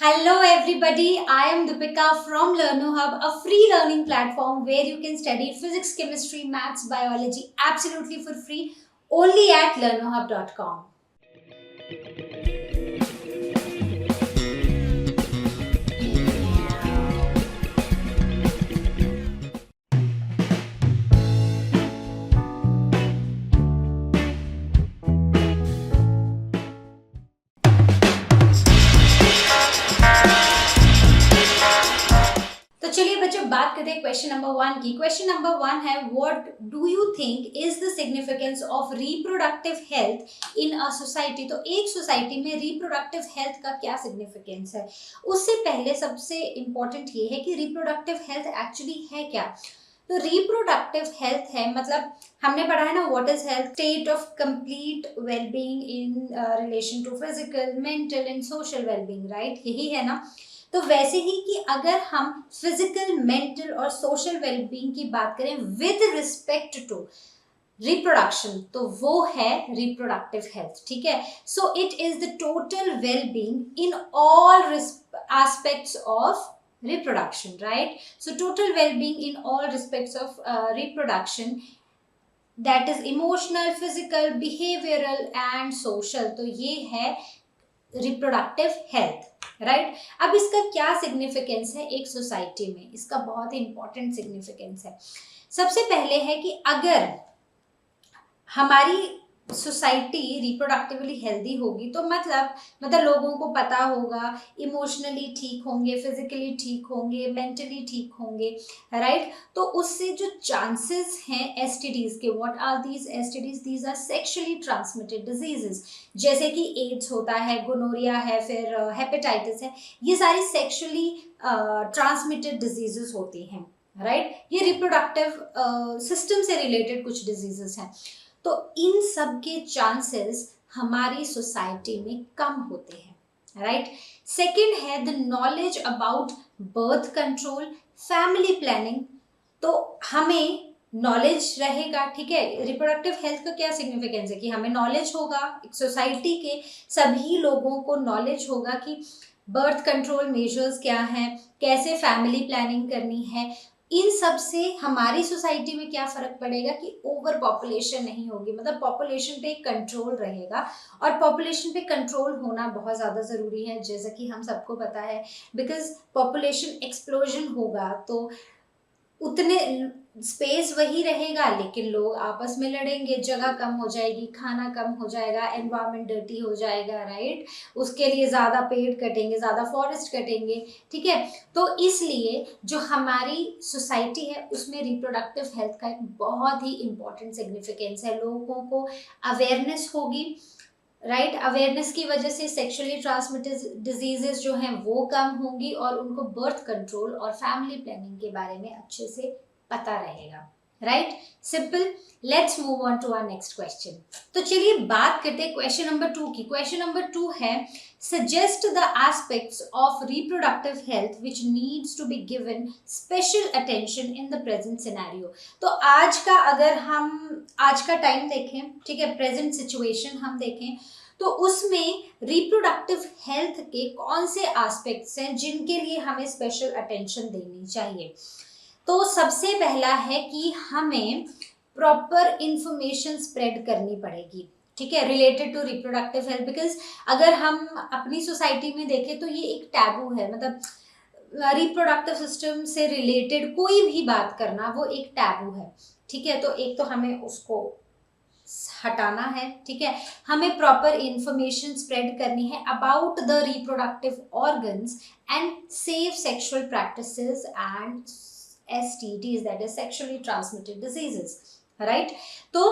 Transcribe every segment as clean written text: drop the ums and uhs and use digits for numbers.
Hello everybody, I am Deepika from LearnoHub, a free learning platform where you can study physics, chemistry, maths, biology absolutely for free only at learnohub.com. तो चलिए बच्चों बात करते हैं question number 1 की। Question number 1 है, what do you think is the significance of reproductive health in a society. तो एक सोसाइटी में रिप्रोडक्टिव हेल्थ का क्या सिग्निफिकेंस है। उससे पहले सबसे इंपॉर्टेंट ये है कि रिप्रोडक्टिव हेल्थ एक्चुअली है क्या। तो रिप्रोडक्टिव हेल्थ है, मतलब हमने पढ़ा है ना, what is health, state of complete wellbeing in relation to physical, mental and social wellbeing, right, यही है ना। तो वैसे ही कि अगर हम फिजिकल, मेंटल और सोशल वेलबींग की बात करें विद रिस्पेक्ट टू रिप्रोडक्शन, तो वो है रिप्रोडक्टिव हेल्थ। ठीक है, so it is the total wellbeing in all aspects of reproduction, right? So total well-being in all respects of reproduction, that is emotional, physical, behavioral and social. तो ये है reproductive health, right. अब इसका क्या significance है एक society में, इसका बहुत ही इंपॉर्टेंट सिग्निफिकेंस है। सबसे पहले है कि अगर हमारी सोसाइटी रिप्रोडक्टिवली हेल्दी होगी तो मतलब लोगों को पता होगा, इमोशनली ठीक होंगे, फिजिकली ठीक होंगे, मेंटली ठीक होंगे, राइट। तो उससे जो चांसेस हैं एसटीडीज के, what are these STDs, these are sexually transmitted diseases, जैसे कि एड्स होता है, गोनोरिया है, फिर हेपेटाइटिस है, ये सारी सेक्सुअली ट्रांसमिटेड डिजीजेस होती हैं, राइट। ये रिप्रोडक्टिव सिस्टम से रिलेटेड कुछ डिजीजेस हैं। तो इन सब के चांसेस हमारी सोसाइटी में कम होते हैं, राइट। सेकंड है the knowledge about birth control, family planning. तो हमें नॉलेज रहेगा, ठीक है। रिप्रोडक्टिव हेल्थ का क्या सिग्निफिकेंस है कि हमें नॉलेज होगा, एक सोसाइटी के सभी लोगों को नॉलेज होगा कि बर्थ कंट्रोल मेजर्स क्या हैं, कैसे फैमिली प्लानिंग करनी है। इन सब से हमारी सोसाइटी में क्या फर्क पड़ेगा कि ओवर पॉपुलेशन नहीं होगी, मतलब पॉपुलेशन पे कंट्रोल रहेगा। और पॉपुलेशन पे कंट्रोल होना बहुत ज़्यादा ज़रूरी है, जैसा कि हम सबको पता है, बिकॉज पॉपुलेशन एक्सप्लोजन होगा तो उतने स्पेस वही रहेगा लेकिन लोग आपस में लड़ेंगे, जगह कम हो जाएगी, खाना कम हो जाएगा, एनवायरनमेंट डर्टी हो जाएगा, राइट। उसके लिए ज़्यादा पेड़ कटेंगे, ज़्यादा फॉरेस्ट कटेंगे, ठीक है। तो इसलिए जो हमारी सोसाइटी है उसमें रिप्रोडक्टिव हेल्थ का एक बहुत ही इंपॉर्टेंट सिग्निफिकेंस है। लोगों को अवेयरनेस होगी, राइट। अवेयरनेस की वजह से सेक्सुअली ट्रांसमिटेड डिजीजेस जो हैं वो कम होंगी और उनको बर्थ कंट्रोल और फैमिली प्लानिंग के बारे में अच्छे से पता रहेगा, right. Simple. Let's move on to our next question. तो चलिए बात करते हैं क्वेश्चन नंबर 2 की। क्वेश्चन नंबर 2 है, suggest the aspects of reproductive health which needs to be given special attention in the present scenario. तो अगर हम आज का टाइम देखें, ठीक है, प्रेजेंट सिचुएशन हम देखें, तो उसमें रिप्रोडक्टिव हेल्थ के कौन से एस्पेक्ट्स हैं जिनके लिए हमें स्पेशल अटेंशन देनी चाहिए। तो सबसे पहला है कि हमें प्रॉपर इंफॉर्मेशन स्प्रेड करनी पड़ेगी, ठीक है, related to reproductive health. Because अगर हम अपनी सोसाइटी में देखें तो ये एक टैबू है, मतलब रिप्रोडक्टिव सिस्टम से रिलेटेड कोई भी बात करना वो एक टैबू है, ठीक है। तो एक तो हमें उसको हटाना है, ठीक है। हमें प्रॉपर इंफॉर्मेशन स्प्रेड करनी है about the reproductive organs and safe sexual practices and STDs, that is sexually transmitted diseases, right। तो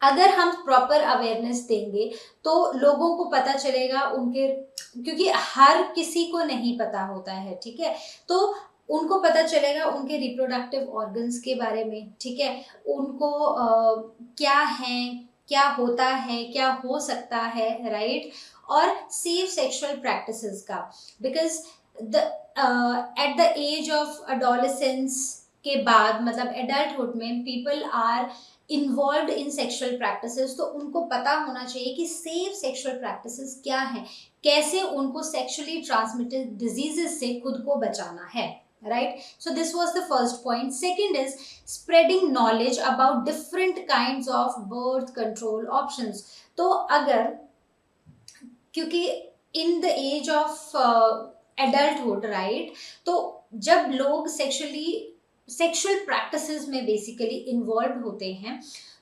अगर हम प्रॉपर अवेयरनेस देंगे तो लोगों को पता चलेगा, उनके, क्योंकि हर किसी को नहीं पता होता है, ठीक है। तो उनको पता चलेगा उनके रिप्रोडक्टिव ऑर्गन्स के बारे में, ठीक है, उनको क्या है, क्या होता है, क्या हो सकता है, राइट। और सेफ सेक्सुअल प्रैक्टिसेस का, because the at the age of adolescence के बाद, मतलब एडल्टहुड में people are involve in sexual practices, तो उनको पता होना चाहिए कि सेफ सेक्सुअल प्रैक्टिसेस क्या है, कैसे उनको सेक्सुअली ट्रांसमिटेड डिजीजेस से खुद को बचाना है, right? So this was the first point. Second is spreading knowledge about different kinds of birth control options. तो अगर, क्योंकि in the age of adulthood, right, तो जब लोग सेक्सुअल प्रैक्टिसेस में बेसिकली इन्वॉल्व होते हैं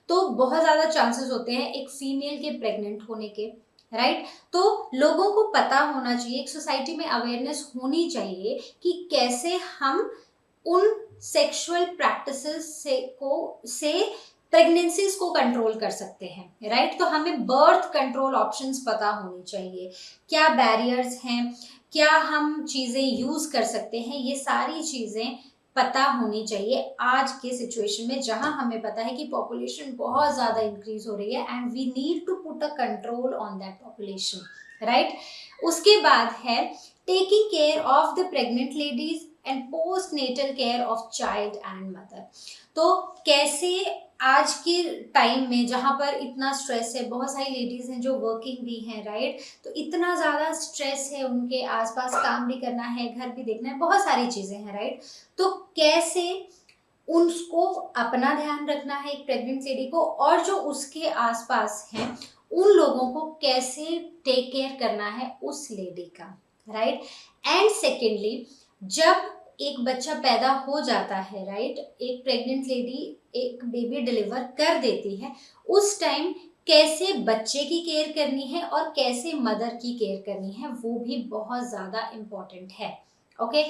तो बहुत ज़्यादा चांसेस होते हैं एक फीमेल के प्रेग्नेंट होने के, राइट? तो लोगों को पता होना चाहिए, एक सोसाइटी में अवेयरनेस होनी चाहिए कि कैसे हम उन सेक्सुअल प्रैक्टिसेस से प्रेगनेंसीज को कंट्रोल कर सकते हैं, राइट? तो हमें बर्थ कंट्रोल ऑप्शंस पता होनी चाहिए, क्या बैरियर्स हैं, क्या हम चीज़ें यूज कर सकते हैं, ये सारी चीज़ें पता होनी चाहिए आज के सिचुएशन में, जहां हमें पता है कि पॉपुलेशन बहुत ज़्यादा इंक्रीज हो रही है and we need to put a control on that population, right? उसके बाद है taking care of the pregnant ladies and postnatal care of child and mother. तो कैसे आज के टाइम में जहाँ पर इतना स्ट्रेस है, बहुत सारी लेडीज हैं जो वर्किंग भी हैं, राइट? तो इतना ज़्यादा स्ट्रेस है, उनके आसपास काम भी करना है, घर भी देखना है, बहुत सारी चीज़ें हैं, राइट? तो कैसे उसको अपना ध्यान रखना है एक प्रेग्नेंट लेडी को, और जो उसके आसपास हैं उन लोगों को कैसे टेक केयर करना है उस लेडी का, राइट? एंड सेकेंडली, जब एक बच्चा पैदा हो जाता है, राइट, एक प्रेग्नेंट लेडी एक बेबी डिलीवर कर देती है, उस टाइम कैसे बच्चे की केयर करनी है और कैसे मदर की केयर करनी है, वो भी बहुत ज़्यादा इम्पोर्टेंट है। Okay,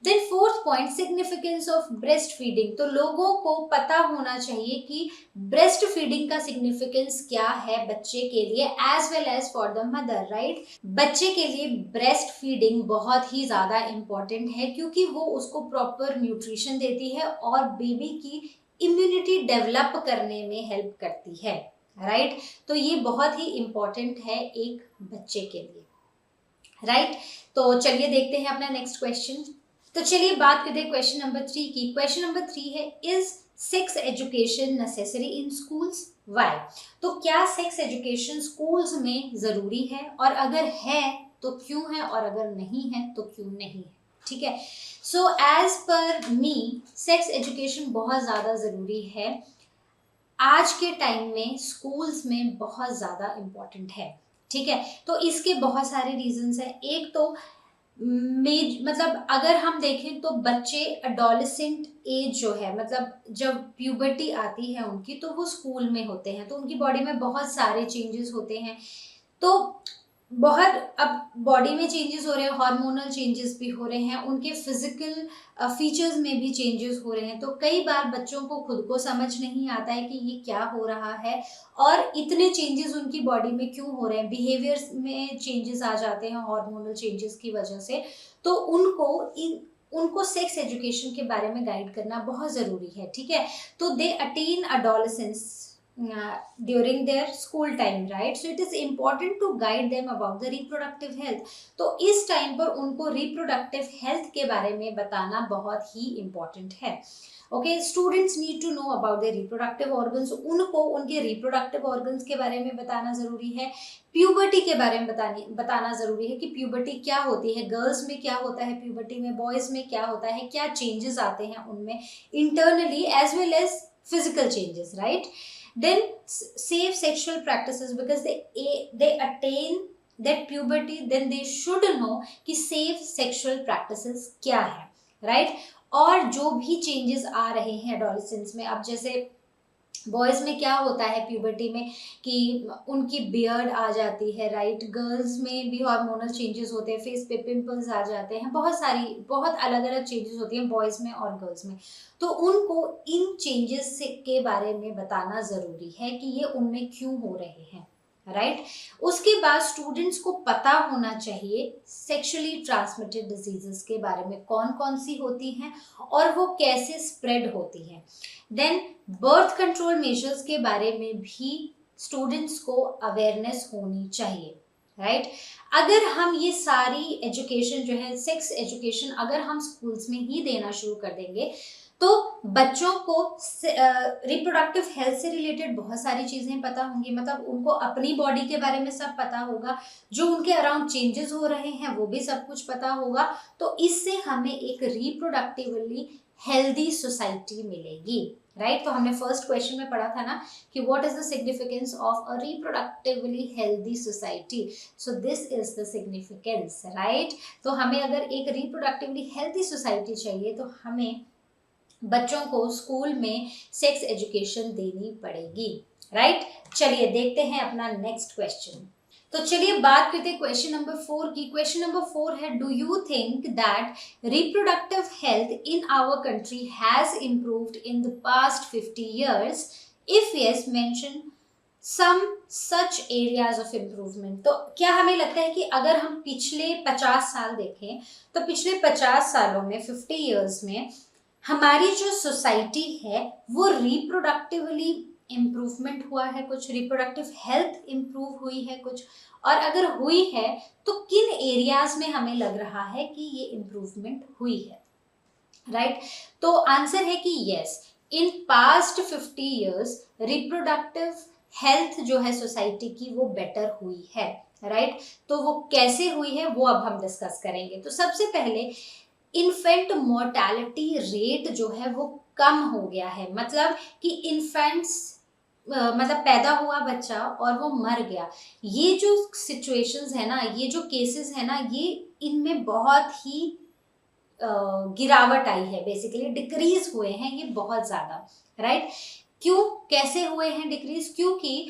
then fourth point, significance of breastfeeding. तो लोगों को पता होना चाहिए कि ब्रेस्ट फीडिंग का सिग्निफिकेंस क्या है बच्चे के लिए as well as for the mother, right? बच्चे के लिए ब्रेस्ट फीडिंग बहुत ही ज़्यादा इम्पॉर्टेंट है क्योंकि वो उसको प्रॉपर न्यूट्रिशन देती है और बेबी की इम्यूनिटी डेवलप करने में हेल्प करती है, राइट? तो ये बहुत ही इम्पॉर्टेंट है एक बच्चे के लिए, राइट? तो चलिए देखते हैं अपना नेक्स्ट क्वेश्चन। तो चलिए बात करते हैं क्वेश्चन नंबर 3 की। क्वेश्चन नंबर 3 है, is sex education necessary in schools, why? तो क्या सेक्स एजुकेशन स्कूल्स में जरूरी है, और अगर है तो क्यों है, और अगर नहीं है तो क्यों नहीं है? ठीक है, सो एज पर मी सेक्स एजुकेशन बहुत ज़्यादा ज़रूरी है, आज के टाइम में स्कूल्स में बहुत ज़्यादा इम्पॉर्टेंट है, ठीक है? तो इसके बहुत सारे रीजंस हैं। एक तो मतलब अगर हम देखें तो बच्चे एडोलेसेंट एज जो है, मतलब जब प्यूबर्टी आती है उनकी, तो वो स्कूल में होते हैं, तो उनकी बॉडी में बहुत सारे चेंजेस होते हैं। तो बहुत अब बॉडी में चेंजेस हो रहे हैं, हार्मोनल चेंजेस भी हो रहे हैं, उनके फिजिकल फीचर्स में भी चेंजेस हो रहे हैं। तो कई बार बच्चों को खुद को समझ नहीं आता है कि ये क्या हो रहा है और इतने चेंजेस उनकी बॉडी में क्यों हो रहे हैं, बिहेवियर्स में चेंजेस आ जाते हैं हार्मोनल चेंजेस की वजह से। तो उनको सेक्स एजुकेशन के बारे में गाइड करना बहुत ज़रूरी है, ठीक है? तो they attain adolescence during their school time, right? So it is important to guide them about the reproductive health. तो इस टाइम पर उनको reproductive health के बारे में बताना बहुत ही important है। Okay, students need to know about the reproductive organs, उनको उनके रिप्रोडक्टिव ऑर्गन्स के बारे में बताना ज़रूरी है। प्यूबर्टी के बारे में बताना ज़रूरी है कि प्यूबर्टी क्या होती है, गर्ल्स में क्या होता है प्यूबर्टी में, बॉयज़ में क्या होता है, क्या चेंजेस आते हैं उनमें internally as well as physical changes, right? Then safe sexual practices, because they attain that puberty, then they should know कि safe sexual practices क्या है, right? और जो भी changes आ रहे हैं adolescence में, अब जैसे बॉयज़ में क्या होता है प्यूबर्टी में कि उनकी बियर्ड आ जाती है, राइट? गर्ल्स में भी हार्मोनल चेंजेस होते हैं, फेस पे पिंपल्स आ जाते हैं, बहुत अलग अलग चेंजेस होती हैं बॉयज़ में और गर्ल्स में। तो उनको इन चेंजेस के बारे में बताना ज़रूरी है कि ये उनमें क्यों हो रहे हैं, राइट? उसके बाद स्टूडेंट्स को पता होना चाहिए सेक्सुअली ट्रांसमिटेड डिजीजेस के बारे में, कौन कौन सी होती हैं और वो कैसे स्प्रेड होती हैं। देन बर्थ कंट्रोल मेजर्स के बारे में भी स्टूडेंट्स को अवेयरनेस होनी चाहिए, राइट? अगर हम ये सारी एजुकेशन जो है सेक्स एजुकेशन अगर हम स्कूल्स में ही देना शुरू कर देंगे तो बच्चों को रिप्रोडक्टिव हेल्थ से रिलेटेड बहुत सारी चीजें पता होंगी, मतलब उनको अपनी बॉडी के बारे में सब पता होगा, जो उनके अराउंड चेंजेस हो रहे हैं वो भी सब कुछ पता होगा। तो इससे हमें एक रिप्रोडक्टिवली हेल्दी सोसाइटी मिलेगी, राइट। तो हमने फर्स्ट क्वेश्चन में पढ़ा था ना कि what is the significance of a reproductively healthy society, so this is the significance, right. तो हमें अगर एक रिप्रोडक्टिवली हेल्दी सोसाइटी चाहिए तो हमें बच्चों को स्कूल में सेक्स एजुकेशन देनी पड़ेगी, राइट। चलिए देखते हैं अपना नेक्स्ट क्वेश्चन। तो चलिए बात करते हैं क्वेश्चन नंबर 4 की। क्वेश्चन नंबर 4 है, do you think that reproductive health in our country has improved in the past 50 years? If yes, mention some such areas of improvement. तो क्या हमें लगता है कि अगर हम पिछले 50 साल देखें तो पिछले 50 सालों में, 50 years में हमारी जो सोसाइटी है वो रिप्रोडक्टिवली इम्प्रूवमेंट हुआ है, कुछ रिप्रोडक्टिव हेल्थ इम्प्रूव हुई है कुछ, और अगर हुई है तो किन एरियाज में हमें लग रहा है कि ये इम्प्रूवमेंट हुई है, राइट। तो आंसर है कि yes, in past 50 years reproductive health जो है सोसाइटी की वो बेटर हुई है, राइट। तो वो कैसे हुई है वो अब हम डिस्कस करेंगे। तो सबसे पहले इन्फेंट मोर्टेलिटी रेट जो है वो कम हो गया है, मतलब कि इन्फेंट्स मतलब पैदा हुआ बच्चा और वो मर गया, ये जो सिचुएशंस है ना, ये जो केसेस है ना, ये इनमें बहुत ही गिरावट आई है, बेसिकली डिक्रीज हुए हैं ये बहुत ज्यादा, राइट। क्यों, कैसे हुए हैं डिक्रीज? क्योंकि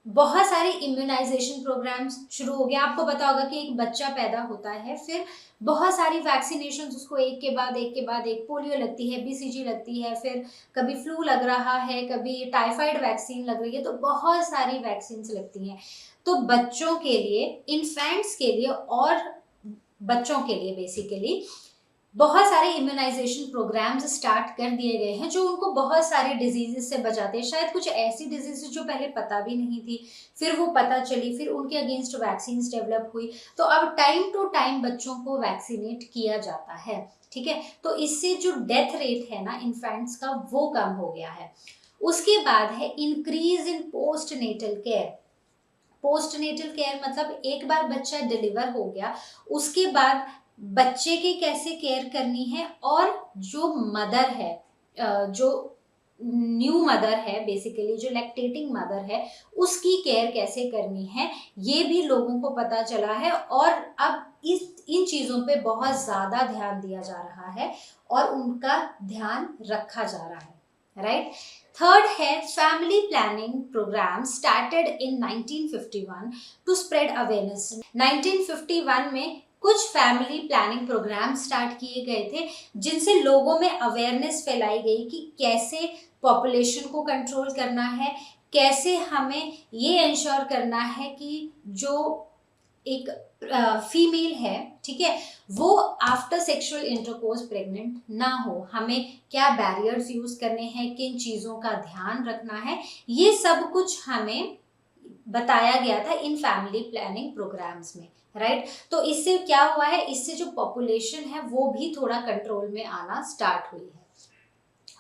बहुत सारे इम्यूनाइजेशन प्रोग्राम्स शुरू हो गया। आपको पता होगा कि एक बच्चा पैदा होता है, फिर बहुत सारी वैक्सीनेशन उसको एक के बाद एक के बाद एक, पोलियो लगती है, बीसीजी लगती है, फिर कभी फ्लू लग रहा है, कभी टाइफाइड वैक्सीन लग रही है, तो बहुत सारी वैक्सीन लगती हैं। तो बच्चों के लिए, इन्फेंट्स के लिए और बच्चों के लिए बेसिकली बहुत सारे इम्यूनाइजेशन प्रोग्राम्स स्टार्ट कर दिए गए हैं जो उनको बहुत सारे डिजीजेस से बचाते हैं। शायद कुछ ऐसी डिजीजेस जो पहले पता भी नहीं थी, फिर वो पता चली, फिर उनके अगेंस्ट वैक्सीन डेवलप हुई। तो अब टाइम टू टाइम बच्चों को वैक्सीनेट किया जाता है, ठीक है। तो इससे जो डेथ रेट है ना इन्फेंट्स का वो कम हो गया है। उसके बाद है increase in postnatal care. Postnatal care मतलब एक बार बच्चा डिलीवर हो गया उसके बाद बच्चे की कैसे केयर करनी है, और जो मदर है, जो न्यू मदर है, बेसिकली जो लैक्टेटिंग मदर है, उसकी केयर कैसे करनी है, ये भी लोगों को पता चला है। और अब इन चीज़ों पे बहुत ज़्यादा ध्यान दिया जा रहा है और उनका ध्यान रखा जा रहा है, राइट। थर्ड है family planning programme started in 1951 to spread awareness. 1951 में कुछ फैमिली प्लानिंग प्रोग्राम स्टार्ट किए गए थे जिनसे लोगों में अवेयरनेस फैलाई गई कि कैसे पॉपुलेशन को कंट्रोल करना है, कैसे हमें ये इंश्योर करना है कि जो एक फीमेल है, ठीक है, वो आफ्टर सेक्सुअल इंटरकोर्स प्रेग्नेंट ना हो, हमें क्या बैरियर्स यूज करने हैं, किन चीज़ों का ध्यान रखना है, ये सब कुछ हमें बताया गया था इन फैमिली प्लानिंग प्रोग्राम्स में, राइट। तो इससे क्या हुआ है, इससे जो पॉपुलेशन है वो भी थोड़ा कंट्रोल में आना स्टार्ट हुई है,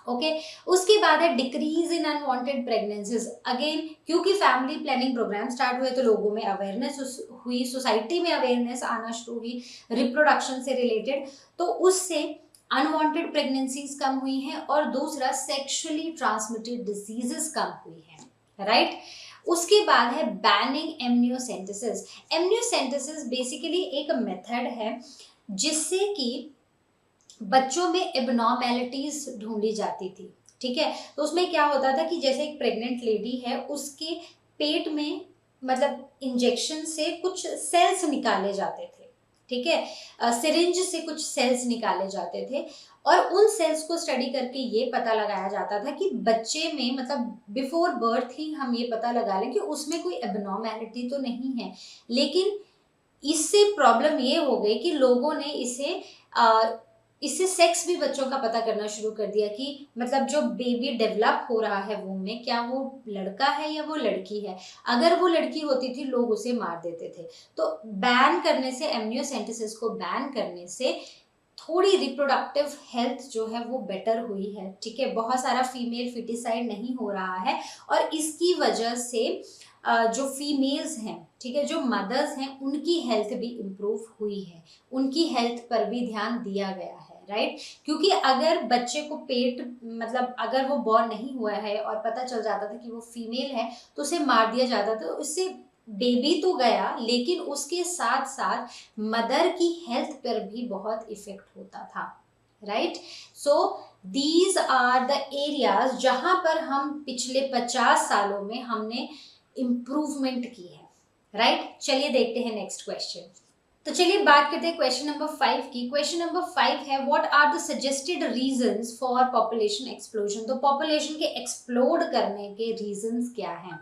ओके। उसके बाद है decrease in unwanted pregnancies. Again क्योंकि फैमिली प्लानिंग प्रोग्राम स्टार्ट हुए तो लोगों में अवेयरनेस हुई, सोसाइटी में अवेयरनेस आना शुरू हुई रिप्रोडक्शन से रिलेटेड, तो उससे अनवांटेड प्रेगनेंसीज कम हुई हैं और दूसरा सेक्सुअली ट्रांसमिटेड डिजीजेस कम हुई हैं, राइट। उसके बाद है बैनिंग एमनियोसेंटेसिस। एमनियोसेंटेसिस बेसिकली एक मेथड है जिससे कि बच्चों में एबनॉर्मेलिटीज ढूंढी जाती थी, ठीक है। तो उसमें क्या होता था कि जैसे एक प्रेग्नेंट लेडी है, उसके पेट में मतलब इंजेक्शन से कुछ सेल्स निकाले जाते थे, ठीक है, सिरिंज से कुछ सेल्स निकाले जाते थे और उन सेल्स को स्टडी करके ये पता लगाया जाता था कि बच्चे में मतलब बिफोर बर्थ ही हम ये पता लगा लें कि उसमें कोई एबनॉर्मेलिटी तो नहीं है। लेकिन इससे प्रॉब्लम ये हो गई कि लोगों ने इससे सेक्स भी बच्चों का पता करना शुरू कर दिया कि मतलब जो बेबी डेवलप हो रहा है वomb में, क्या वो लड़का है या वो लड़की है। अगर वो लड़की होती थी लोग उसे मार देते थे। तो बैन करने से, एमनियोसेंटेसिस को बैन करने से थोड़ी रिप्रोडक्टिव हेल्थ जो है वो बेटर हुई है, ठीक है, बहुत सारा फीमेल फिटिसाइड नहीं हो रहा है, और इसकी वजह से जो फीमेल्स हैं, ठीक है, जो मदर्स हैं, उनकी हेल्थ भी इम्प्रूव हुई है, उनकी हेल्थ पर भी ध्यान दिया गया है, राइट। क्योंकि अगर बच्चे को पेट मतलब अगर वो बॉर्न नहीं हुआ है और पता चल जाता था कि वो फीमेल है तो उसे मार दिया जाता था, तो इससे बेबी तो गया लेकिन उसके साथ साथ मदर की हेल्थ पर भी बहुत इफेक्ट होता था, right. So these are the areas जहां पर हम पिछले 50 सालों में हमने इम्प्रूवमेंट की है, राइट। चलिए देखते हैं नेक्स्ट क्वेश्चन। तो चलिए बात करते हैं क्वेश्चन नंबर 5 की। क्वेश्चन नंबर 5 है what are the suggested reasons for population explosion. तो पॉपुलेशन के एक्सप्लोड करने के रीजंस क्या हैं?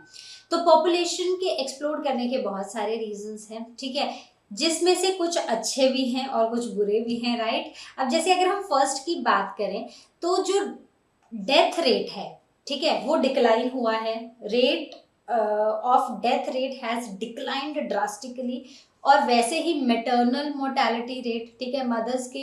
तो पॉपुलेशन के एक्सप्लोड करने के बहुत सारे रीजंस हैं, ठीक है, जिसमें से कुछ अच्छे भी हैं और कुछ बुरे भी हैं, राइट। अब जैसे अगर हम फर्स्ट की बात करें तो जो डेथ रेट है, ठीक है, वो डिक्लाइन हुआ है, rate of death rate has declined drastically, और वैसे ही मेटर्नल मोर्टेलिटी रेट, ठीक है, मदर्स के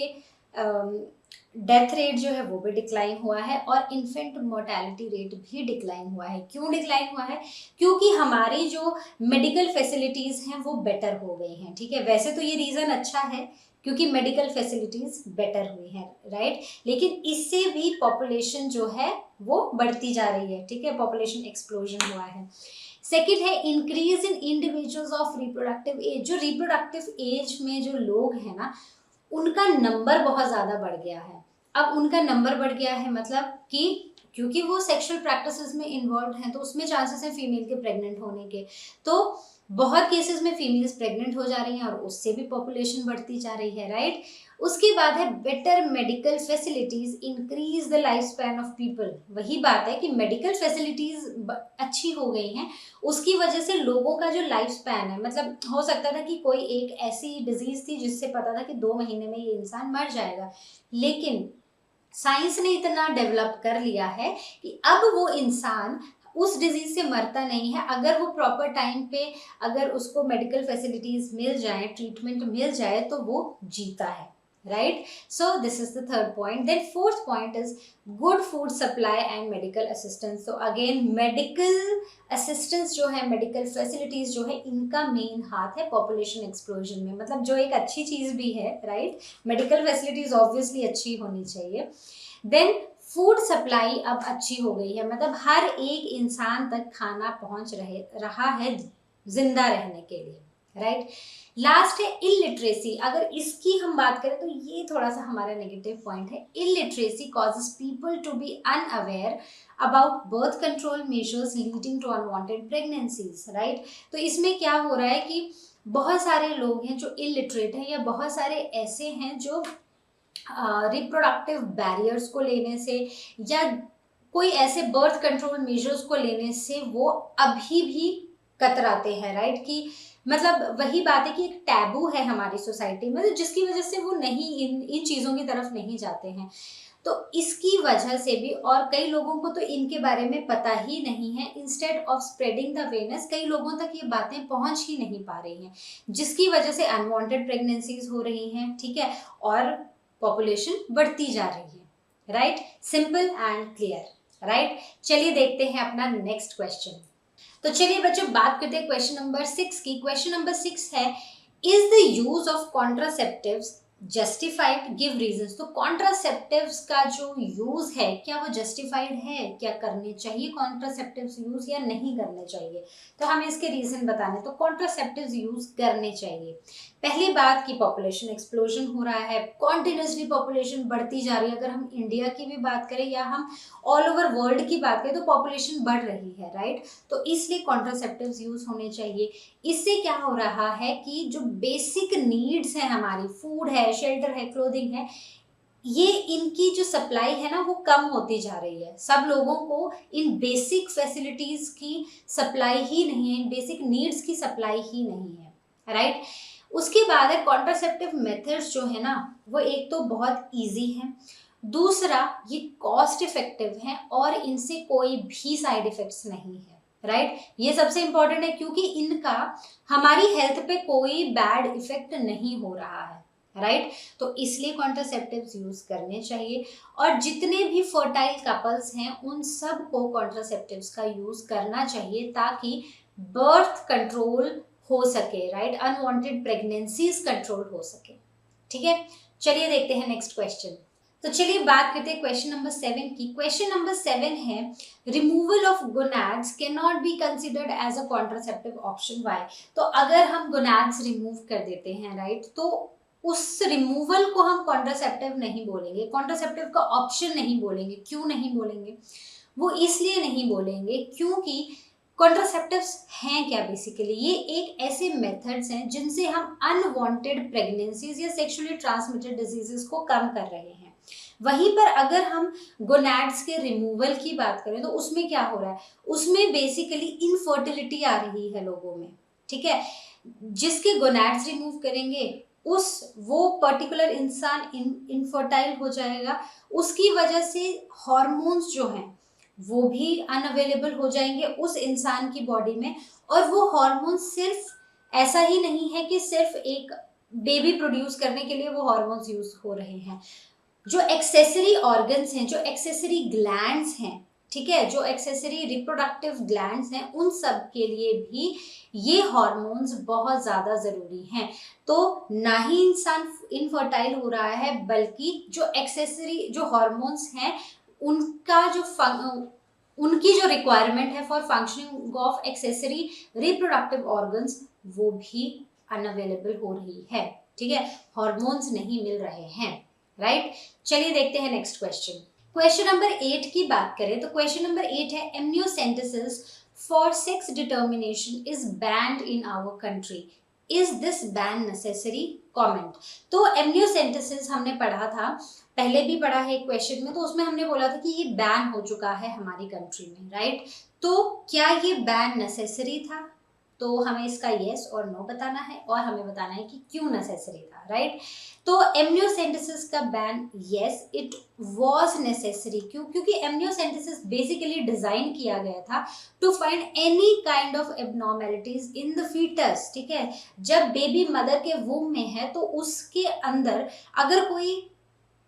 डेथ रेट जो है वो भी डिक्लाइन हुआ है, और इन्फेंट मोर्टेलिटी रेट भी डिक्लाइन हुआ है। क्यों डिक्लाइन हुआ है? क्योंकि हमारी जो मेडिकल फैसिलिटीज हैं वो बेटर हो गई हैं, ठीक है। वैसे तो ये रीजन अच्छा है क्योंकि मेडिकल फैसिलिटीज बेटर हुई हैं, राइट, लेकिन इससे भी पॉपुलेशन जो है वो बढ़ती जा रही है, ठीक है, पॉपुलेशन एक्सप्लोजन हुआ है। सेकेंड है increase in individuals of reproductive age. जो रिप्रोडक्टिव एज में जो लोग हैं ना, उनका नंबर बहुत ज़्यादा बढ़ गया है। अब उनका नंबर बढ़ गया है मतलब कि क्योंकि वो सेक्सुअल प्रैक्टिसेस में इन्वॉल्व हैं तो उसमें चांसेस हैं फीमेल के प्रेग्नेंट होने के, तो बहुत केसेस में फीमेल्स प्रेग्नेंट हो जा रही हैं और उससे भी पॉपुलेशन बढ़ती जा रही है, राइट। उसके बाद है better medical facilities increase the life span of people. वही बात है कि मेडिकल फैसिलिटीज अच्छी हो गई हैं, उसकी वजह से लोगों का जो लाइफ स्पैन है, मतलब हो सकता था कि कोई एक ऐसी डिजीज थी जिससे पता था कि 2 महीने में ये इंसान मर जाएगा, लेकिन साइंस ने इतना डेवलप कर लिया है कि अब वो इंसान उस डिजीज से मरता नहीं है, अगर वो प्रॉपर टाइम पे अगर उसको मेडिकल फैसिलिटीज मिल जाए, ट्रीटमेंट मिल जाए तो वो जीता है, right. So this is the third point. Then fourth point is good food supply and medical assistance. तो अगेन मेडिकल असिस्टेंस जो है, मेडिकल फैसिलिटीज जो है, इनका मेन हाथ है पॉपुलेशन एक्सप्लोजन में, मतलब जो एक अच्छी चीज भी है, राइट। मेडिकल फैसिलिटीज ऑब्वियसली अच्छी होनी चाहिए। देन फूड सप्लाई अब अच्छी हो गई है, मतलब हर एक इंसान तक खाना पहुंच रहा है जिंदा रहने के लिए, राइट। लास्ट है इलिटरेसी। अगर इसकी हम बात करें तो ये थोड़ा सा हमारा नेगेटिव पॉइंट है। Illiteracy causes people to be unaware about birth control measures leading to unwanted pregnancies, right. तो इसमें क्या हो रहा है कि बहुत सारे लोग हैं जो इलिटरेट हैं, या बहुत सारे ऐसे हैं जो रिप्रोडक्टिव बैरियर्स को लेने से या कोई ऐसे बर्थ कंट्रोल मेजर्स को लेने से वो अभी भी कतराते हैं, राइट। कि मतलब वही बात है कि एक टैबू है हमारी सोसाइटी में, जिसकी वजह से वो नहीं इन चीज़ों की तरफ नहीं जाते हैं। तो इसकी वजह से भी, और कई लोगों को तो इनके बारे में पता ही नहीं है, instead of spreading the awareness कई लोगों तक ये बातें पहुंच ही नहीं पा रही हैं, जिसकी वजह से अनवांटेड प्रेगनेंसीज हो रही हैं, ठीक है, और पॉपुलेशन बढ़ती जा रही है, right. Simple and clear, right. चलिए देखते हैं अपना नेक्स्ट क्वेश्चन। तो चलिए बच्चों बात करते हैं क्वेश्चन नंबर 6 की। क्वेश्चन नंबर 6 है is the use of contraceptives justified, give reasons. तो कॉन्ट्रासेप्टिव्स का जो यूज है क्या वो जस्टिफाइड है, क्या करने चाहिए कॉन्ट्रासेप्टिव्स यूज या नहीं करने चाहिए, तो हमें इसके रीजन बताने। तो कॉन्ट्रासेप्टिव्स यूज करने चाहिए। पहली बात की पॉपुलेशन एक्सप्लोजन हो रहा है, कॉन्टिन्यूसली पॉपुलेशन बढ़ती जा रही है। अगर हम इंडिया की भी बात करें या हम ऑल ओवर वर्ल्ड की बात करें तो पॉपुलेशन बढ़ रही है, राइट। तो इसलिए कॉन्ट्रासेप्टिव्स यूज होने चाहिए। इससे क्या हो रहा है कि जो बेसिक नीड्स हैं हमारी, फूड है, शेल्टर है, क्लोथिंग है, ये इनकी जो सप्लाई है ना वो कम होती जा रही है। सब लोगों को इन बेसिक फैसिलिटीज की सप्लाई ही नहीं है, इन बेसिक नीड्स की सप्लाई ही नहीं है, राइट। उसके बाद है कॉन्ट्रासेप्टिव मेथड्स जो है ना वो एक तो बहुत इजी है, दूसरा ये कॉस्ट इफेक्टिव है और इनसे कोई भी साइड इफेक्ट्स नहीं है, राइट। ये सबसे इंपॉर्टेंट है क्योंकि इनका हमारी हेल्थ पे कोई बैड इफेक्ट नहीं हो रहा है, राइट तो इसलिए कॉन्ट्रासेप्टिव्स यूज करने चाहिए। और जितने भी फर्टाइल कपल्स हैं उन सब को कॉन्ट्रासेप्टिव्स का यूज करना चाहिए ताकि बर्थ कंट्रोल हो सके, राइट, अनवांटेड प्रेगनेंसीज कंट्रोल हो सके। ठीक है, चलिए देखते हैं नेक्स्ट क्वेश्चन। तो चलिए बात करते हैं क्वेश्चन नंबर 7 की। क्वेश्चन नंबर 7 है removal of gonads can not be considered as a contraceptive option, why. तो अगर हम गोनाड्स रिमूव कर देते हैं, राइट, तो उस रिमूवल को हम कॉन्ट्रासेप्टिव नहीं बोलेंगे, कॉन्ट्रासेप्टिव का ऑप्शन नहीं बोलेंगे। क्यों नहीं बोलेंगे? वो इसलिए नहीं बोलेंगे क्योंकि कॉन्ट्रासेप्टिव्स हैं क्या बेसिकली, ये एक ऐसे मेथड्स हैं जिनसे हम अनवांटेड प्रेगनेंसीज या सेक्सुअली ट्रांसमिटेड डिजीजेस को कम कर रहे हैं। वहीं पर अगर हम गोनैड्स के रिमूवल की बात करें तो उसमें क्या हो रहा है, उसमें बेसिकली इनफर्टिलिटी आ रही है लोगों में। ठीक है, जिसके गोनैड्स रिमूव करेंगे उस वो पर्टिकुलर इंसान इनफर्टाइल हो जाएगा, उसकी वजह से हॉर्मोन्स जो हैं वो भी अनअवेलेबल हो जाएंगे उस इंसान की बॉडी में। और वो हार्मोन सिर्फ ऐसा ही नहीं है कि सिर्फ एक बेबी प्रोड्यूस करने के लिए वो हार्मोन्स यूज हो रहे हैं, जो एक्सेसरी ऑर्गन्स हैं, जो एक्सेसरी ग्लैंड्स हैं, ठीक है, जो एक्सेसरी रिप्रोडक्टिव ग्लैंड्स हैं, उन सब के लिए भी ये हार्मोन्स बहुत ज़्यादा ज़रूरी हैं। तो ना ही इंसान इनफर्टाइल हो रहा है बल्कि जो एक्सेसरी जो हार्मोन्स हैं उनका जो उनकी जो रिक्वायरमेंट है for functioning of accessory reproductive organs वो भी अनअवेलेबल हो रही है। ठीक है, हार्मोन्स नहीं मिल रहे हैं, राइट। चलिए देखते हैं नेक्स्ट क्वेश्चन। क्वेश्चन नंबर 8 की बात करें तो क्वेश्चन नंबर 8 है amniocentesis for sex determination is banned in our country, is this ban necessary, comment. तो एमनियोसेंटेसिस हमने पढ़ा था, पहले भी पढ़ा है एक क्वेश्चन में, तो उसमें हमने बोला था कि ये बैन हो चुका है हमारी कंट्री में, राइट। तो क्या ये बैन नेसेसरी था? तो हमें इसका यस और नो बताना है और हमें बताना है कि क्यों नेसेसरी था, राइट। तो एमनियोसेंटेसिस का ban, yes it was necessary. क्यों? क्योंकि एमनियोसेंटेसिस बेसिकली डिजाइन किया गया था to find any kind of abnormalities in the foetus. ठीक है, जब बेबी मदर के वूम में है तो उसके अंदर अगर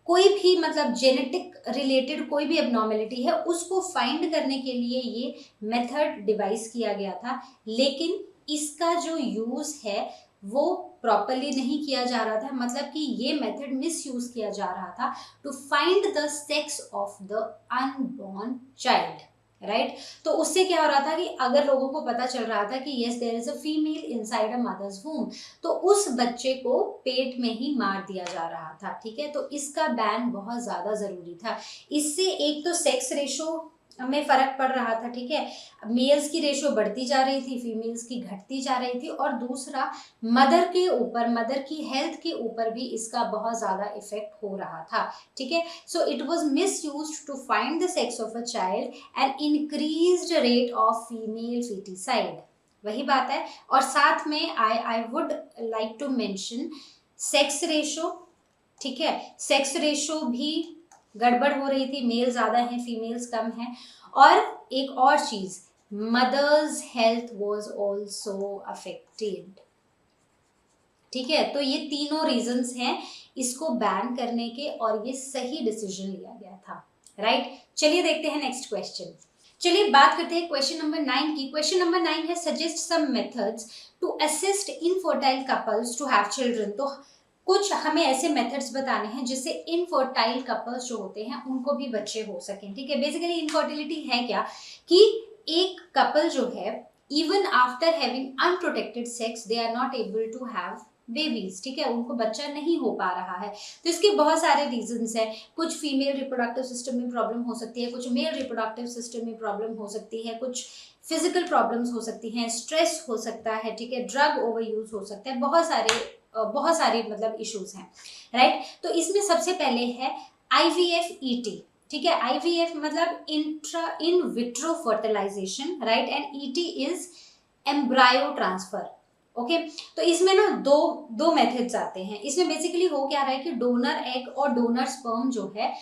कोई भी मतलब जेनेटिक रिलेटेड कोई भी एबनॉर्मेलिटी है उसको फाइंड करने के लिए ये मेथड डिवाइस किया गया था। लेकिन इसका जो यूज है वो प्रॉपरली नहीं किया जा रहा था, मतलब कि ये मेथड मिस यूज किया जा रहा था to find the sex of the unborn child, right. तो उससे क्या हो रहा था कि अगर लोगों को पता चल रहा था कि yes there is a female inside a mother's womb, तो उस बच्चे को पेट में ही मार दिया जा रहा था। ठीक है, तो इसका बैन बहुत ज्यादा जरूरी था। इससे एक तो सेक्स रेशो में फर्क पड़ रहा था, ठीक है, मेल्स की रेशो बढ़ती जा रही थी, फीमेल्स की घटती जा रही थी, और दूसरा मदर के ऊपर, मदर की हेल्थ के ऊपर भी इसका बहुत ज्यादा इफेक्ट हो रहा था। ठीक है, so it was misused to find the sex of a child and increased rate of female feticide। वही बात है। और साथ में I would like to mention sex ratio. ठीक है, सेक्स रेशो भी गड़बड़ हो रही थी, मेल ज्यादा है फीमेल्स कम है। और एक और चीज, mother's health was also affected. ठीक है, तो ये तीनों रीजंस हैं इसको बैन करने के और ये सही डिसीजन लिया गया था, राइट। चलिए देखते हैं नेक्स्ट क्वेश्चन। चलिए बात करते हैं क्वेश्चन नंबर 9 की। क्वेश्चन नंबर 9 है suggest some methods to assist infertile couples to have children. तो कुछ हमें ऐसे मेथड्स बताने हैं जिससे इनफर्टाइल कपल्स जो होते हैं उनको भी बच्चे हो सकें। ठीक है, बेसिकली इनफर्टिलिटी है क्या कि एक कपल जो है even after having unprotected sex they are not able to have babies. ठीक है, उनको बच्चा नहीं हो पा रहा है। तो इसके बहुत सारे रीजंस हैं। कुछ फीमेल रिप्रोडक्टिव सिस्टम में प्रॉब्लम हो सकती है, कुछ मेल रिप्रोडक्टिव सिस्टम में प्रॉब्लम हो सकती है, कुछ फिजिकल प्रॉब्लम्स हो सकती हैं, स्ट्रेस हो सकता है, ठीक है, ड्रग ओवर यूज हो सकता है, बहुत सारे मतलब इश्यूज हैं, राइट। तो इसमें सबसे पहले है IVF ET। ठीक है, IVF मतलब in vitro fertilization, right, and ET is embryo transfer. Okay, तो इसमें ना दो मेथड्स आते हैं। इसमें बेसिकली हो क्या रहा है कि डोनर एग और डोनर स्पर्म जो है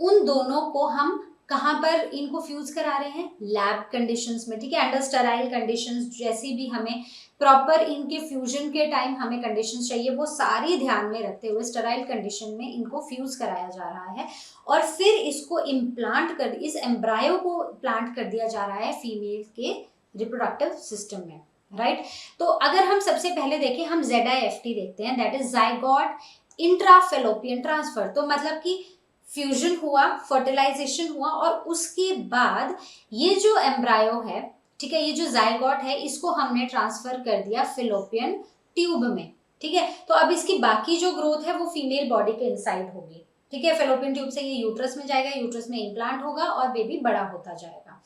उन दोनों को हम कहाँ पर इनको फ्यूज करा रहे हैं? लैब कंडीशंस में, ठीक है, अंडर स्टेराइल कंडीशंस। जैसी भी हमें प्रॉपर इनके फ्यूजन के टाइम हमें कंडीशंस चाहिए वो सारी ध्यान में रखते हुए स्टेराइल कंडीशन में इनको फ्यूज कराया जा रहा है और फिर इसको इम्प्लांट कर, इस एम्ब्रायो को प्लांट कर दिया जा रहा है फीमेल के रिप्रोडक्टिव सिस्टम में, राइट। तो अगर हम सबसे पहले देखें, हम ZIFT देखते हैं, that is zygote intrafallopian transfer. तो मतलब कि फ्यूजन हुआ, फर्टिलाइजेशन हुआ और उसके बाद ये जो एम्ब्रायो है, ठीक है, ये जो जाइगोट है, इसको हमने ट्रांसफर कर दिया फेलोपियन ट्यूब में, ठीक है। तो अब इसकी बाकी जो ग्रोथ है वो फीमेल बॉडी के इनसाइड होगी, ठीक है। फेलोपियन ट्यूब से ये यूट्रस में जाएगा, यूट्रस में इम्प्लांट होगा और बेबी बड़ा होता जाएगा।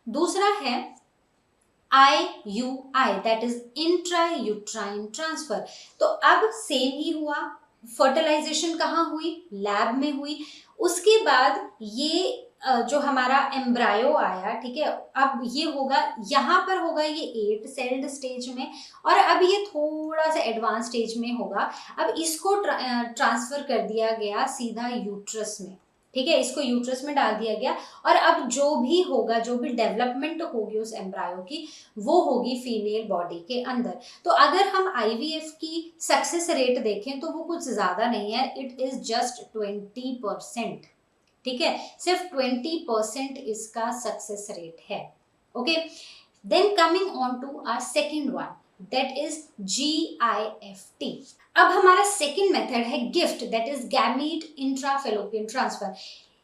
दूसरा है IUI, that is intrauterine transfer. तो अब सेम ही हुआ, फर्टिलाइजेशन कहाँ हुई? लैब में हुई। उसके बाद ये जो हमारा एम्ब्रायो आया, ठीक है, अब ये होगा, यहाँ पर होगा ये 8 सेल्ड स्टेज में और अब ये थोड़ा सा एडवांस स्टेज में होगा। अब इसको ट्रांसफर कर दिया गया सीधा यूट्रस में, ठीक है, इसको यूट्रस में डाल दिया गया और अब जो भी होगा, जो भी डेवलपमेंट होगी उस एम्ब्रायो की, वो होगी फीमेल बॉडी के अंदर। तो अगर हम IVF की सक्सेस रेट देखें तो वो कुछ ज्यादा नहीं है, इट इज जस्ट 20%, ठीक है, सिर्फ 20% इसका सक्सेस रेट है। Okay, then coming on to our second one, that is GIFT। अब हमारा सेकेंड मेथड है gift, that is gamete intrafallopian transfer.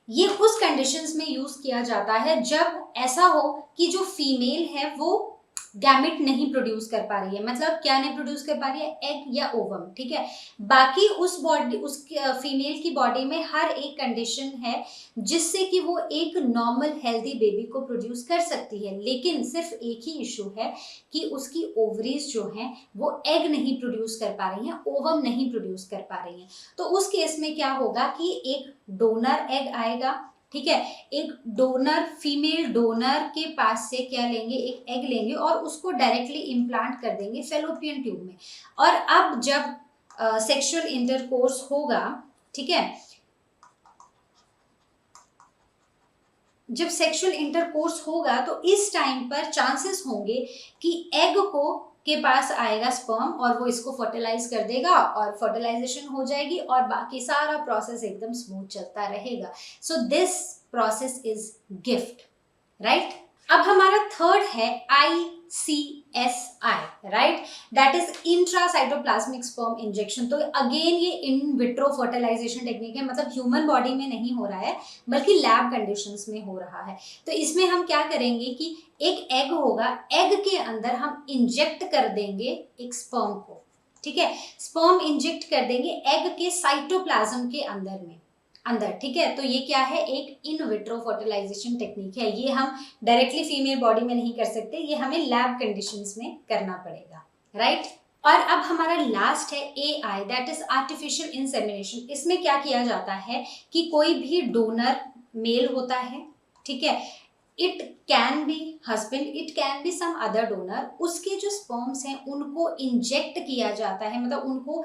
ये उस कंडीशंस में यूज किया जाता है जब ऐसा हो कि जो फीमेल है वो गैमेट नहीं प्रोड्यूस कर पा रही है। मतलब क्या नहीं प्रोड्यूस कर पा रही है? एग या ओवम, ठीक है। बाकी उस बॉडी, उस फीमेल की बॉडी में हर एक कंडीशन है जिससे कि वो एक नॉर्मल हेल्दी बेबी को प्रोड्यूस कर सकती है, लेकिन सिर्फ एक ही इशू है कि उसकी ओवरीज जो हैं वो एग नहीं प्रोड्यूस कर पा रही हैं, ओवम नहीं प्रोड्यूस कर पा रही हैं। तो उस केस में क्या होगा कि एक डोनर एग आएगा, ठीक है, एक डोनर, फीमेल डोनर के पास से क्या लेंगे? एक एग लेंगे और उसको डायरेक्टली इम्प्लांट कर देंगे फेलोपियन ट्यूब में। और अब जब सेक्सुअल इंटरकोर्स होगा, ठीक है, जब सेक्सुअल इंटरकोर्स होगा तो इस टाइम पर चांसेस होंगे कि एग को के पास आएगा स्पर्म और वो इसको फर्टिलाइज कर देगा और फर्टिलाइजेशन हो जाएगी और बाकी सारा प्रोसेस एकदम स्मूथ चलता रहेगा। So this process is gift, right. अब हमारा थर्ड है ICSI, right, that is intracytoplasmic sperm injection. तो अगेन ये इन विट्रो फर्टिलाइजेशन टेक्निक है, मतलब ह्यूमन बॉडी में नहीं हो रहा है बल्कि लैब कंडीशंस में हो रहा है। तो इसमें हम क्या करेंगे कि एक एग होगा, एग के अंदर हम इंजेक्ट कर देंगे एक स्पर्म को, ठीक है, स्पर्म इंजेक्ट कर देंगे एग के साइटोप्लाज्म के अंदर, ठीक है। तो ये क्या है? एक इन विट्रो फर्टिलाइजेशन टेक्निक है। ये हम डायरेक्टली फीमेल बॉडी में नहीं कर सकते, ये हमें लैब कंडीशंस में करना पड़ेगा, राइट। और अब हमारा लास्ट है AI, that is artificial insemination. इसमें क्या किया जाता है कि कोई भी डोनर मेल होता है, ठीक है, it can be husband, it can be some other donor, उसके जो स्पर्म्स हैं उनको इंजेक्ट किया जाता है, मतलब उनको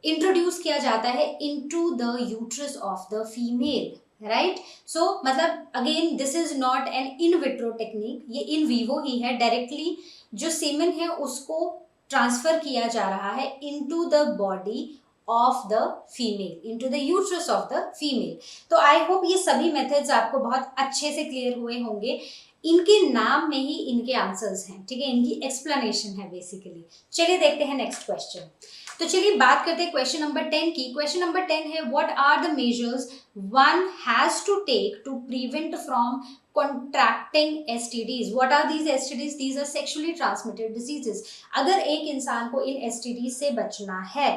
इंट्रोड्यूस किया जाता है into the uterus of the female, right. So मतलब again this is not an in vitro technique, ये इन वीवो ही है। डायरेक्टली जो सीमेन है उसको ट्रांसफर किया जा रहा है into the body of the female, into the uterus of the female. तो आई होप ये सभी मेथड्स आपको बहुत अच्छे से क्लियर हुए होंगे। इनके नाम में ही इनके आंसर्स हैं, ठीक है, इनकी एक्सप्लेनेशन है बेसिकली। चलिए देखते हैं नेक्स्ट क्वेश्चन। तो चलिए बात करते हैं क्वेश्चन नंबर 10 की। क्वेश्चन नंबर 10 है, what are the measures one has to take to prevent from contracting STDs? What are these STDs? These are sexually transmitted diseases. अगर एक इंसान को इन STD से बचना है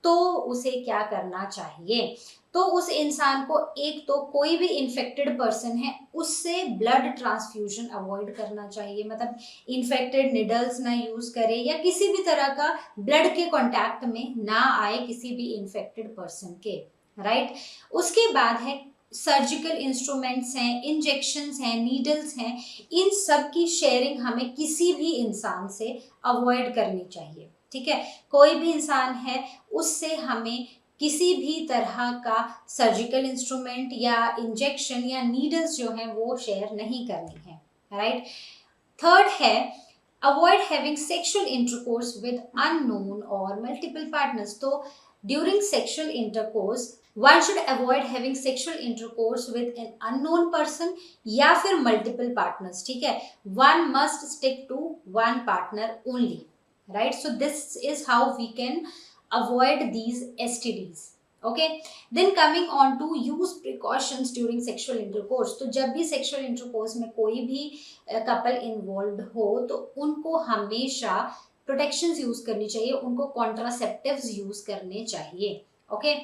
तो उसे क्या करना चाहिए? तो उस इंसान को एक तो कोई भी इन्फेक्टेड पर्सन है उससे ब्लड ट्रांसफ्यूजन अवॉइड करना चाहिए, मतलब इन्फेक्टेड निडल्स ना यूज करे या किसी भी तरह का ब्लड के कांटेक्ट में ना आए किसी भी इन्फेक्टेड पर्सन के, राइट। उसके बाद है सर्जिकल इंस्ट्रूमेंट्स हैं, इंजेक्शंस हैं, नीडल्स हैं, इन सब की शेयरिंग हमें किसी भी इंसान से अवॉइड करनी चाहिए, ठीक है। कोई भी इंसान है उससे हमें किसी भी तरह का सर्जिकल इंस्ट्रूमेंट या इंजेक्शन या नीडल्स जो हैं वो शेयर नहीं करनी है, राइट। थर्ड है avoid having sexual intercourse with unknown और मल्टीपल पार्टनर्स। तो during sexual intercourse one should avoid having sexual intercourse with an unknown person या फिर multiple partners, ठीक है। one must stick to one partner only, right? So this is how we can avoid these STDs. Okay, then coming on to use precautions during sexual intercourse। तो जब भी sexual intercourse में कोई भी couple involved हो तो उनको हमेशा protections use करनी चाहिए, उनको contraceptives use करने चाहिए। ओके,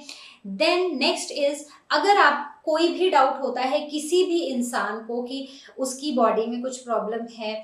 देन नेक्स्ट इज, अगर आप कोई भी डाउट होता है किसी भी इंसान को कि उसकी बॉडी में कुछ प्रॉब्लम है,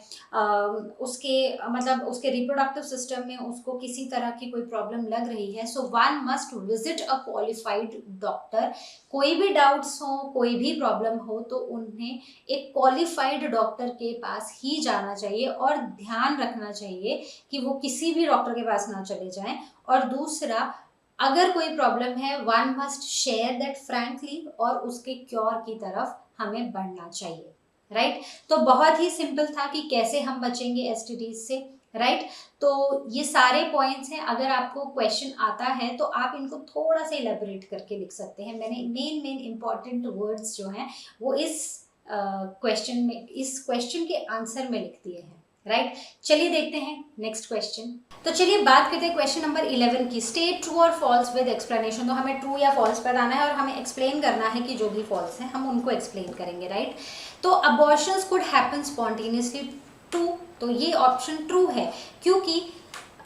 उसके मतलब उसके रिप्रोडक्टिव सिस्टम में उसको किसी तरह की कोई प्रॉब्लम लग रही है, so one must visit a qualified doctor. कोई भी डाउट्स हो, कोई भी प्रॉब्लम हो तो उन्हें एक क्वालिफाइड डॉक्टर के पास ही जाना चाहिए और ध्यान रखना चाहिए कि वो किसी भी डॉक्टर के पास ना चले जाएं। और दूसरा, अगर कोई प्रॉब्लम है one must share that frankly और उसके क्योर की तरफ हमें बढ़ना चाहिए, राइट। तो बहुत ही सिंपल था कि कैसे हम बचेंगे एसटीडीज से, राइट। तो ये सारे पॉइंट्स हैं, अगर आपको क्वेश्चन आता है तो आप इनको थोड़ा सा इलेबोरेट करके लिख सकते हैं। मैंने मेन इंपॉर्टेंट वर्ड्स जो हैं वो इस क्वेश्चन में, इस क्वेश्चन के आंसर में लिख दिए हैं, राइट। चलिए देखते हैं नेक्स्ट क्वेश्चन। तो चलिए बात करते हैं क्वेश्चन नंबर 11 की। स्टेट ट्रू और फॉल्स विद एक्सप्लेनेशन। तो हमें ट्रू या फॉल्स बताना है और हमें एक्सप्लेन करना है कि जो भी फॉल्स है हम उनको एक्सप्लेन करेंगे, राइट। तो abortions could happen spontaneously, true. तो ये ऑप्शन ट्रू है क्योंकि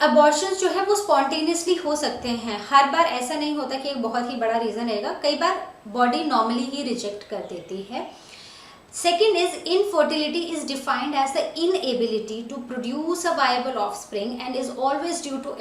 अबॉर्शंस जो है वो स्पॉन्टेनियसली हो सकते हैं। हर बार ऐसा नहीं होता कि एक बहुत ही बड़ा रीज़न रहेगा, कई बार बॉडी नॉर्मली ही रिजेक्ट कर देती है। Second is infertility is defined as the inability to produce a viable offspring and is always due to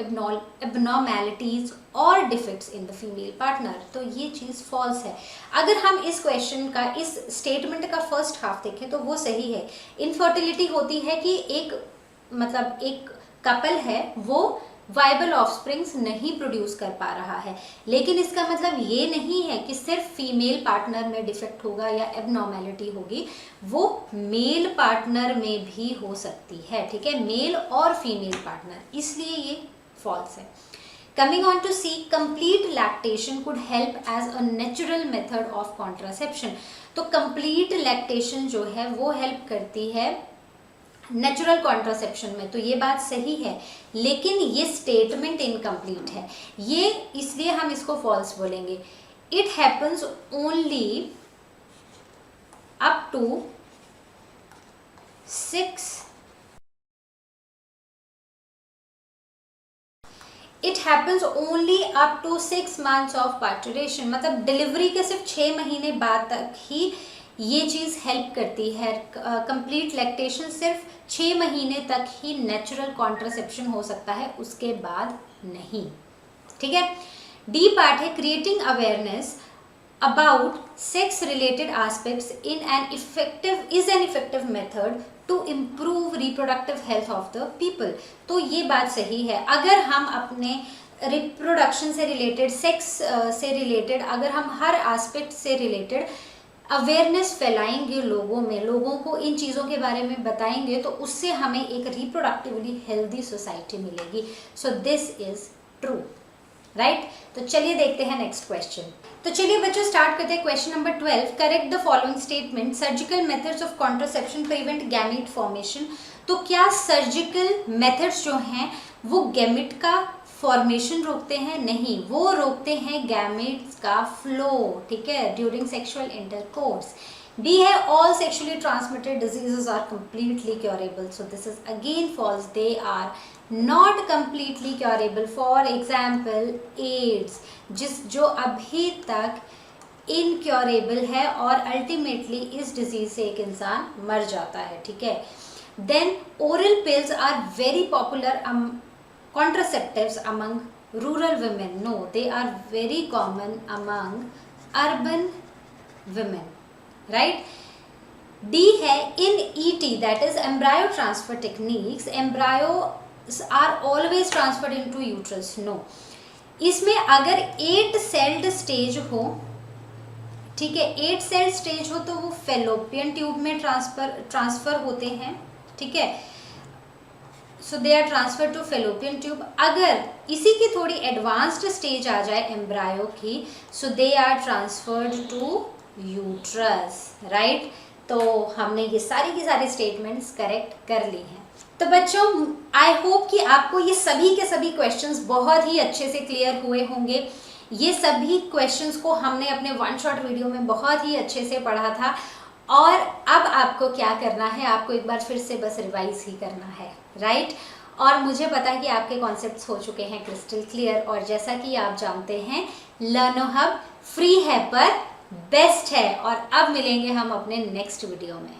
abnormalities or defects in the female partner। तो ये चीज़ false है। अगर हम इस क्वेश्चन का, इस स्टेटमेंट का फर्स्ट हाफ देखें तो वो सही है। इनफर्टिलिटी होती है कि एक कपल है वो वाइबल ऑफस्प्रिंग्स नहीं प्रोड्यूस कर पा रहा है, लेकिन इसका मतलब ये नहीं है कि सिर्फ फीमेल पार्टनर में डिफेक्ट होगा या एबनॉर्मेलिटी होगी, वो मेल पार्टनर में भी हो सकती है, ठीक है, मेल और फीमेल पार्टनर, इसलिए ये फॉल्स है। Coming on to C, complete lactation could help as a natural method of contraception. तो कंप्लीट लैक्टेशन जो है वो हेल्प करती है नेचुरल कॉन्ट्रासेप्शन में, तो ये बात सही है, लेकिन ये स्टेटमेंट इनकम्प्लीट है, ये इसलिए हम इसको फॉल्स बोलेंगे। It happens only up to 6 it happens only up to 6 months of parturition. मतलब डिलीवरी के सिर्फ 6 महीने बाद तक ही ये चीज़ हेल्प करती है। कंप्लीट लैक्टेशन सिर्फ 6 महीने तक ही नेचुरल कॉन्ट्रासेप्शन हो सकता है, उसके बाद नहीं, ठीक है। डी पार्ट है creating awareness about sex related aspects in an effective method to improve reproductive health of the people. तो ये बात सही है। अगर हम अपने रिप्रोडक्शन से रिलेटेड, सेक्स से रिलेटेड, अगर हम हर एस्पेक्ट से रिलेटेड अवेयरनेस फैलाएंगे लोगों में, लोगों को इन चीज़ों के बारे में बताएंगे, तो उससे हमें एक रिप्रोडक्टिवली हेल्दी सोसाइटी मिलेगी। सो दिस इज ट्रू, राइट। तो चलिए देखते हैं नेक्स्ट क्वेश्चन। तो चलिए बच्चों स्टार्ट करते हैं question number 12। Correct the following statement, surgical methods of contraception prevent gamete formation. तो क्या सर्जिकल मेथड्स जो हैं वो गैमेट का फॉर्मेशन रोकते हैं? नहीं, वो रोकते हैं गैमेट्स का फ्लो, ठीक है, ड्यूरिंग सेक्सुअल इंटरकोर्स। बी है all sexually transmitted diseases are completely curable. So this is again false, they are not completely curable. For example AIDS, जो अभी तक इनक्योरेबल है और अल्टीमेटली इस डिजीज से एक इंसान मर जाता है, ठीक है। Then oral pills are very popular contraceptives among rural women. No, they are very common among urban women, right? D है in ET, that is embryo transfer techniques, embryos are always transferred into uterus. No, इसमें अगर 8 sailed stage हो, ठीक है, 8 cell stage हो तो वो fallopian tube में ट्रांसफर होते हैं, ठीक है, so they are transfer to fallopian tube. अगर इसी की थोड़ी एडवांस्ड स्टेज आ जाए एम्ब्रायो की, so they are transferred to uterus, right. तो हमने ये सारी की सारी स्टेटमेंट्स करेक्ट कर ली हैं। तो बच्चों आई होप कि आपको ये सभी के सभी क्वेश्चंस बहुत ही अच्छे से क्लियर हुए होंगे। ये सभी क्वेश्चंस को हमने अपने वन शॉट वीडियो में बहुत ही अच्छे से पढ़ा था, और अब आपको क्या करना है, आपको एक बार फिर से बस रिवाइज ही करना है, राइट। और मुझे पता है कि आपके कॉन्सेप्ट्स हो चुके हैं क्रिस्टल क्लियर, और जैसा कि आप जानते हैं लर्नो हब फ्री है पर बेस्ट है। और अब मिलेंगे हम अपने नेक्स्ट वीडियो में।